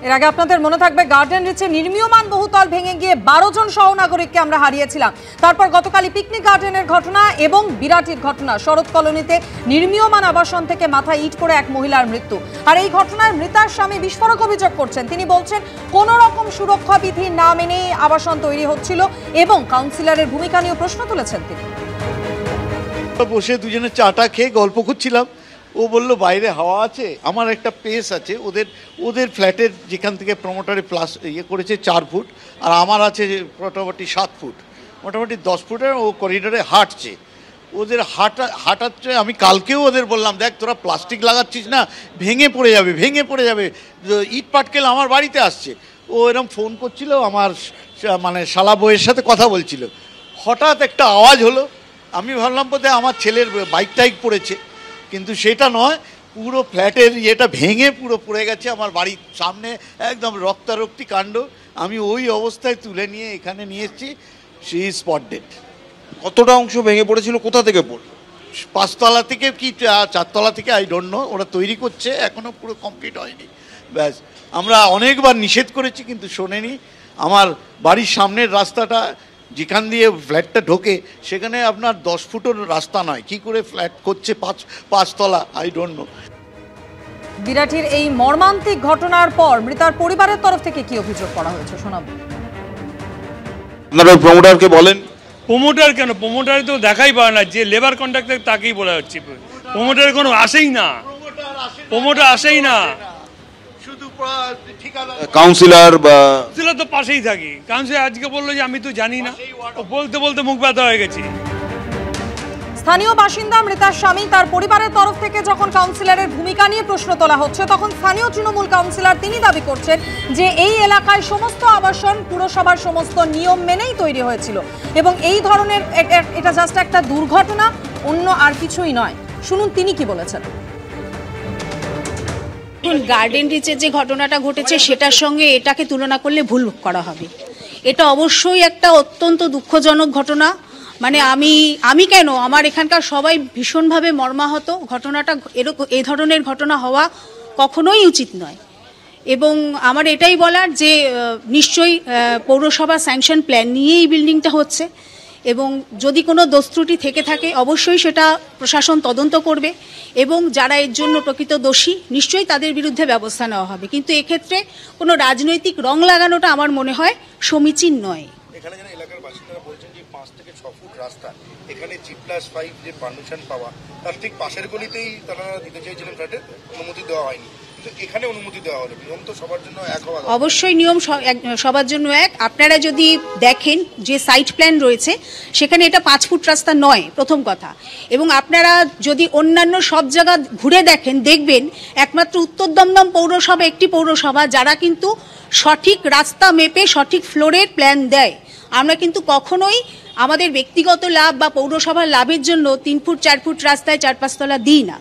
এর আগে আপনাদের মনে থাকবে গার্ডেন রিচে নির্মীয়মান বহুতল ভেঙে গিয়ে 12 জন সহনাগরিককে আমরা হারিয়েছিলাম। তারপর গতকালই পিকনিক গার্ডেনের ঘটনা এবং বিরাটির ঘটনা। শরৎ কলোনিতে নির্মীয়মান আবাসন থেকে মাথায় ইট পড়ে এক মহিলার মৃত্যু। আর এই ঘটনায় মৃতার স্বামী বিস্ফোরক অভিযোগ করছেন। তিনি বলছেন কোনো রকম সুরক্ষা বিধি না মেনেই আবাসন তৈরি হচ্ছিল এবং কাউন্সিলরের ভূমিকা নিয়ে প্রশ্ন তুলেছেন তিনি। বসে দুজনে চাটা খেয়ে গল্প করছিলাম। ও বললো বাইরে হাওয়া আছে, আমার একটা পেস আছে, ওদের ফ্ল্যাটের যেখান থেকে প্রমোটারে প্লাস করেছে 4 ফুট, আর আমার আছে মোটামুটি 7 ফুট, মোটামুটি 10 ফুটের। ও করিডোরে হাঁটছে, ওদের হাঁটাচ্ছে। আমি কালকেও ওদের বললাম, দেখ তোরা প্লাস্টিক লাগাচ্ছিস না, ভেঙে পড়ে যাবে। ইট পাটকেল আমার বাড়িতে আসছে। ও এরকম ফোন করছিল, আমার মানে শালা বউয়ের সাথে কথা বলছিল। হঠাৎ একটা আওয়াজ হলো, আমি ভাবলাম বোধহয় আমার ছেলের বাইক পড়েছে, কিন্তু সেটা নয়। পুরো ফ্ল্যাটের ইয়েটা ভেঙে পুরো পড়ে গেছে আমার বাড়ির সামনে, একদম রক্তারক্তি কাণ্ড। আমি ওই অবস্থায় তুলে নিয়ে এখানে নিয়ে এসেছি। She is spot dead. কতটা অংশ ভেঙে পড়েছিল, কোথা থেকে পড়ল? 5 তলা থেকে কি 4 তলা থেকে, আই ডোন্ট নো। ওরা তৈরি করছে, এখনও পুরো কমপ্লিট হয়নি। ব্যাস, আমরা অনেকবার নিষেধ করেছি কিন্তু শোনেনি। আমার বাড়ির সামনের রাস্তাটা যেখান দিয়ে ফ্ল্যাটটা ঢোকে, সেখানে আপনার 10 ফুটের রাস্তা নয়, কি করে ফ্ল্যাট করছে 5 তলা, আই ডোন্ট নো। বিরাটির এই মর্মান্তিক ঘটনার পর মৃতার পরিবারের তরফ থেকে কি অভিযোগ করা হয়েছে শোনাবো। আপনারা প্রমোটারকে বলেন? প্রমোটার কেন, প্রমোটার তো দেখাই পায় না, যে লেবার কন্ট্রাক্টর তাকেই বলা হচ্ছে। প্রমোটারের কোনো আসেই না, প্রমোটার আসেই না। কাউন্সিলর তো পাশেই থাকি। কাউন্সিলর আজকে বললো যে আমি তো জানি না, বলতে বলতে মুখ ব্যথা হয়ে গেছে। স্থানীয় বাসিন্দা মৃতার স্বামী, তার পরিবারের তরফ থেকে যখন কাউন্সিলরের ভূমিকা নিয়ে প্রশ্ন তোলা হচ্ছে, তখন স্থানীয় তৃণমূল কাউন্সিলর তিনি দাবি করছেন যে এই এলাকায় সমস্ত আবাসন পুরসভার সমস্ত নিয়ম মেনেই তৈরি হয়েছিল এবং এই ধরনের এটা জাস্ট একটা দুর্ঘটনা, অন্য আর কিছুই নয়। শুনুন তিনি কি বলেছেন। গার্ডেন রিচের যে ঘটনাটা ঘটেছে সেটার সঙ্গে এটাকে তুলনা করলে ভুল করা হবে। এটা অবশ্যই একটা অত্যন্ত দুঃখজনক ঘটনা। মানে আমি কেন, আমার এখানকার সবাই ভীষণভাবে মর্মাহত। ঘটনাটা এই ধরনের ঘটনা হওয়া কখনোই উচিত নয়। এবং আমার এটাই বলার যে নিশ্চয়ই পৌরসভা স্যাংশন প্ল্যান নিয়ে এই বিল্ডিংটা হচ্ছে এবং যদি কোনো দোষ ত্রুটি থেকে থাকে অবশ্যই সেটা প্রশাসন তদন্ত করবে এবং যারা এর জন্য প্রকৃত দোষী নিশ্চয়ই তাদের বিরুদ্ধে ব্যবস্থা নেওয়া হবে। কিন্তু এক্ষেত্রে কোনো রাজনৈতিক রং লাগানোটা আমার মনে হয় সমীচীন নয়। এখানে যারা এলাকার বাসিন্দারা বলছেন যে 5 থেকে 6 ফুট রাস্তা, এখানে G+5 যে পারমিশন পাওয়া, তার ঠিক পাশের গলিতেই তারা দিতে চাইছিলেন ফ্ল্যাটের, অনুমতি দেওয়া হয়নি। এখানে অনুমতি দেওয়া হলো, নিয়ম তো সবার জন্য এক হওয়া। অবশ্যই নিয়ম সবার জন্য এক। আপনারা যদি দেখেন যে সাইট প্ল্যান রয়েছে সেখানে এটা 5 ফুট রাস্তা নয়, প্রথম কথা। এবং আপনারা যদি অন্যান্য সব জায়গা ঘুরে দেখেন, দেখবেন একমাত্র উত্তর দমদম পৌরসভা একটি পৌরসভা যারা কিন্তু সঠিক রাস্তা মেপে সঠিক ফ্লোরের প্ল্যান দেয়। আমরা কিন্তু কখনোই আমাদের ব্যক্তিগত লাভ বা পৌরসভার লাভের জন্য 3 ফুট 4 ফুট রাস্তায় 4-5 তলা দিই না।